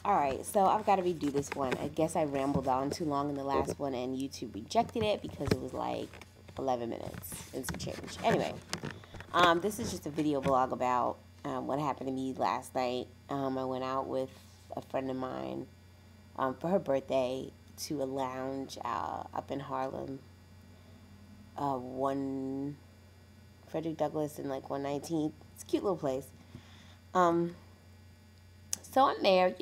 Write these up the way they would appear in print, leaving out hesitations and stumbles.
Alright, so I've got to redo this one. I guess I rambled on too long in the last one and YouTube rejected it because it was like 11 minutes and some change. Anyway, this is just a video blog about what happened to me last night. I went out with a friend of mine for her birthday to a lounge up in Harlem. One Frederick Douglass and like 119th. It's a cute little place. So I'm there,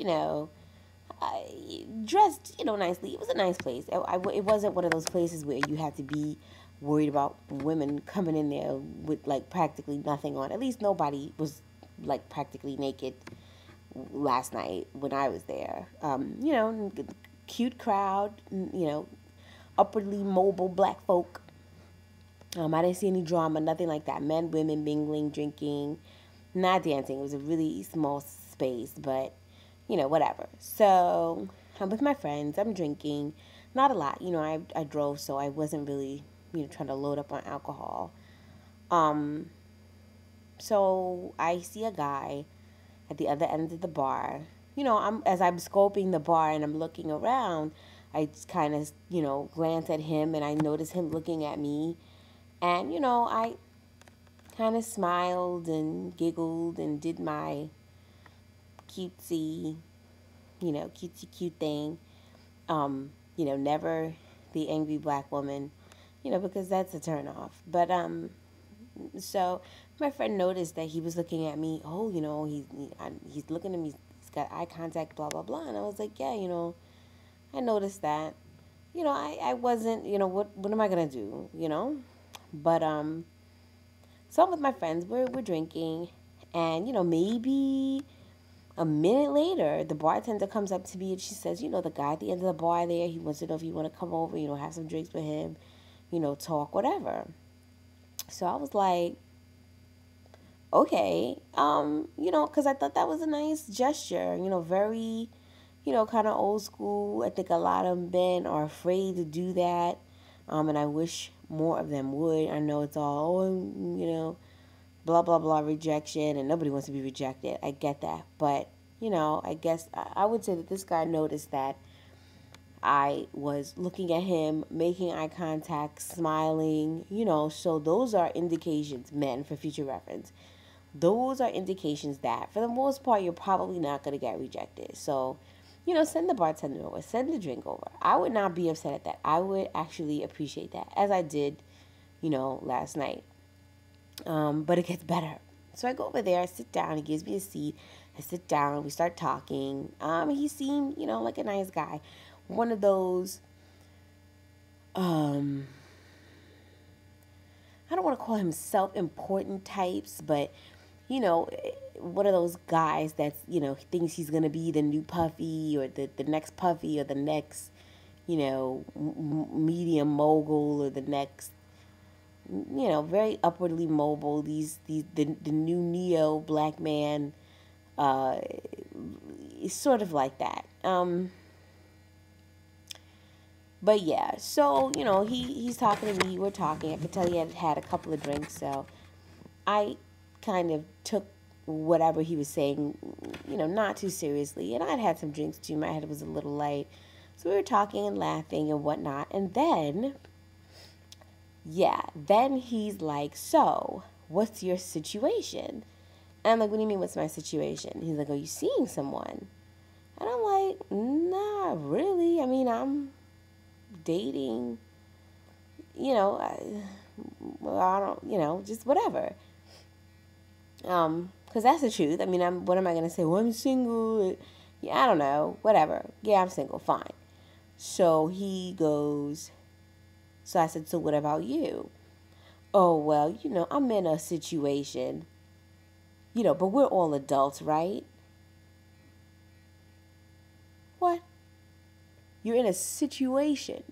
dressed, nicely. It was a nice place. It wasn't one of those places where you had to be worried about women coming in there with, like, practically nothing on. At least nobody was, like, practically naked last night when I was there. Cute crowd, upwardly mobile black folk. I didn't see any drama, nothing like that. Men, women, mingling, drinking, not dancing. It was a really small space, but, whatever. So I'm with my friends. I'm drinking. Not a lot. I drove, so I wasn't really, trying to load up on alcohol. So I see a guy at the other end of the bar. As I'm scoping the bar and I'm looking around, I just kind of, glance at him and I notice him looking at me. And, I kind of smiled and giggled and did my cutesy, cute thing. Never the angry black woman, because that's a turn off. But, so my friend noticed that he was looking at me. Oh, he's looking at me. He's got eye contact, blah, blah, blah. And I was like, yeah, I noticed that. I wasn't, what am I going to do, But, so I'm with my friends. We're drinking. And, maybe a minute later, the bartender comes up to me and she says, the guy at the end of the bar there, he wants to know if you want to come over, have some drinks with him, talk, whatever. So I was like, okay, because I thought that was a nice gesture, very, kind of old school. I think a lot of men are afraid to do that, and I wish more of them would. I know it's all, blah, blah, blah, rejection, and nobody wants to be rejected. I get that, but, I guess I would say that this guy noticed that I was looking at him, making eye contact, smiling, so those are indications, men, for future reference. Those are indications that, for the most part, you're probably not going to get rejected. So, send the bartender over, send the drink over. I would not be upset at that. I would actually appreciate that, as I did, last night. But it gets better. So I go over there, I sit down, he gives me a seat. I sit down, we start talking. He seemed, like a nice guy. One of those, I don't want to call him self-important types, but, one of those guys that's, thinks he's going to be the new Puffy or the next Puffy or the next, medium mogul or the next, very upwardly mobile. The new neo black man is sort of like that. But yeah, so, he's talking to me, we're talking. I could tell he had a couple of drinks, so I kind of took whatever he was saying, not too seriously. And I'd had some drinks too, my head was a little light. So we were talking and laughing and whatnot. And then, then he's like, so, what's your situation? And I'm like, what do you mean, what's my situation? He's like, are you seeing someone? And I'm like, nah, really. I mean, I'm dating, I don't, just whatever. Because that's the truth. I mean, what am I going to say? Well, I'm single. Yeah, I don't know. Whatever. Yeah, I'm single. Fine. So he goes, so I said, so what about you? Oh, well, I'm in a situation, but we're all adults, right? What? You're in a situation.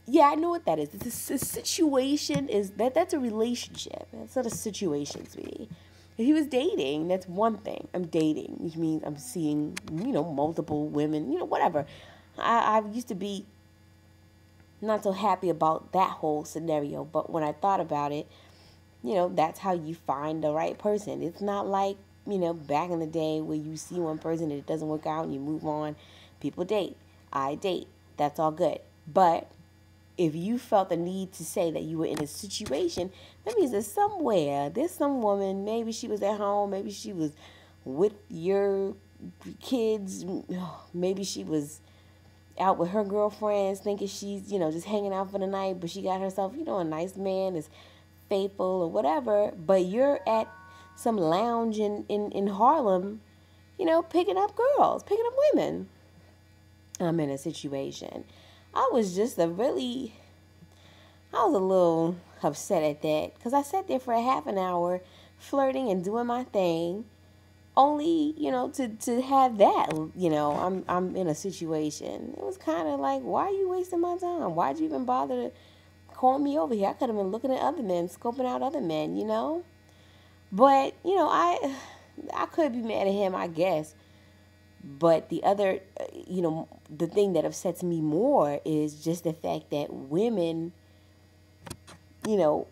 Yeah, I know what that is. It's a situation that's a relationship. That's not a situation, sweetie. If he was dating, that's one thing. I'm dating, which means I'm seeing, multiple women, whatever. I used to be not so happy about that whole scenario, but when I thought about it, that's how you find the right person. It's not like, back in the day where you see one person and it doesn't work out and you move on. People date. I date. That's all good. But if you felt the need to say that you were in a situation, that means that somewhere there's some woman, maybe she was at home, maybe she was with your kids, maybe she was out with her girlfriends thinking she's, just hanging out for the night, but she got herself, a nice man, is faithful or whatever, but you're at some lounge in Harlem, picking up girls, picking up women. I'm in a situation. I was just I was a little upset at that because I sat there for a half an hour flirting and doing my thing, only to have that. I'm in a situation. It was kind of like, why are you wasting my time? Why'd you even bother to call me over here? I could have been looking at other men, scoping out other men, But I could be mad at him, I guess. But the other, the thing that upsets me more is just the fact that women, you know,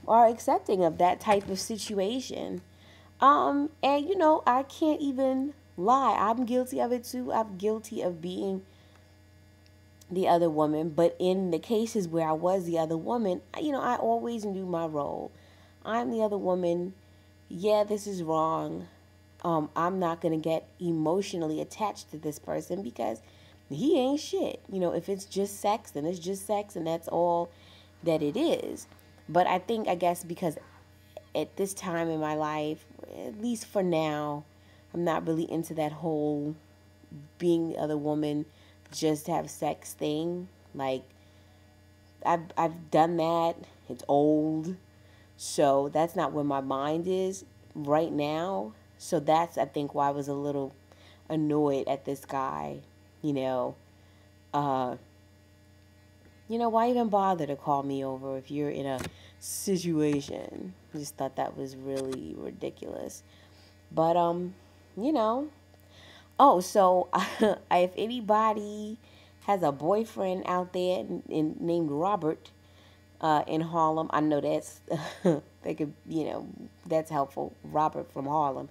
are accepting of that type of situation. And I can't even lie. I'm guilty of it too. I'm guilty of being the other woman. But in the cases where I was the other woman, I always knew my role. I'm the other woman. Yeah, this is wrong. I'm not going to get emotionally attached to this person because he ain't shit. If it's just sex, then it's just sex, and that's all that it is. But I guess because at this time in my life, at least for now, I'm not really into that whole being the other woman, just have sex thing. Like, I've done that. It's old. So that's not where my mind is right now. So that's, I think, why I was a little annoyed at this guy. Uh, why even bother to call me over if you're in a situation? I just thought that was really ridiculous. But, you know. Oh, so if anybody has a boyfriend out there named Robert in Harlem, I know that's, they could, that's helpful. Robert from Harlem,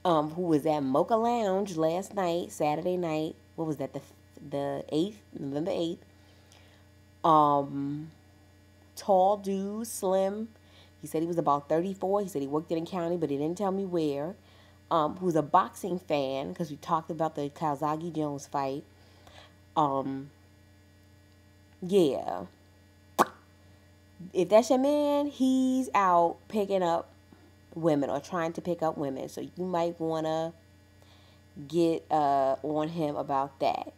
who was at Mocha Lounge last night, Saturday night. What was that, the 8th, November 8th? Tall dude, slim. He said he was about 34. He said he worked in the county, but he didn't tell me where. Who's a boxing fan, because we talked about the Calzaghe-Jones fight. Yeah. If that's your man, he's out picking up women or trying to pick up women. So you might want to get on him about that.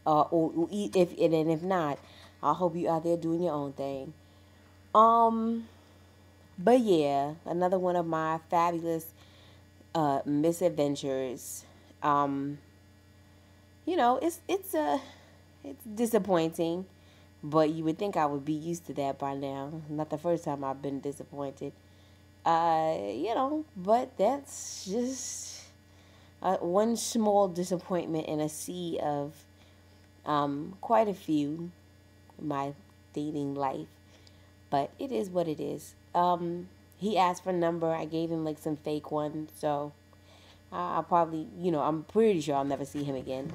Or if not, I hope you out there doing your own thing. But yeah, another one of my fabulous misadventures. It's disappointing, but you would think I would be used to that by now. Not the first time I've been disappointed. But that's just one small disappointment in a sea of quite a few in my dating life. But it is what it is. He asked for a number. I gave him like some fake one. So I'll probably, I'm pretty sure I'll never see him again.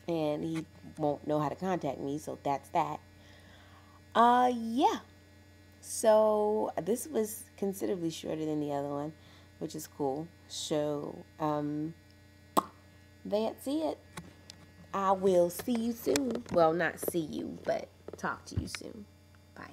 And he won't know how to contact me. So that's that. Yeah. So this was considerably shorter than the other one, which is cool. So, that's it. I will see you soon. Well, not see you, but talk to you soon. Bye.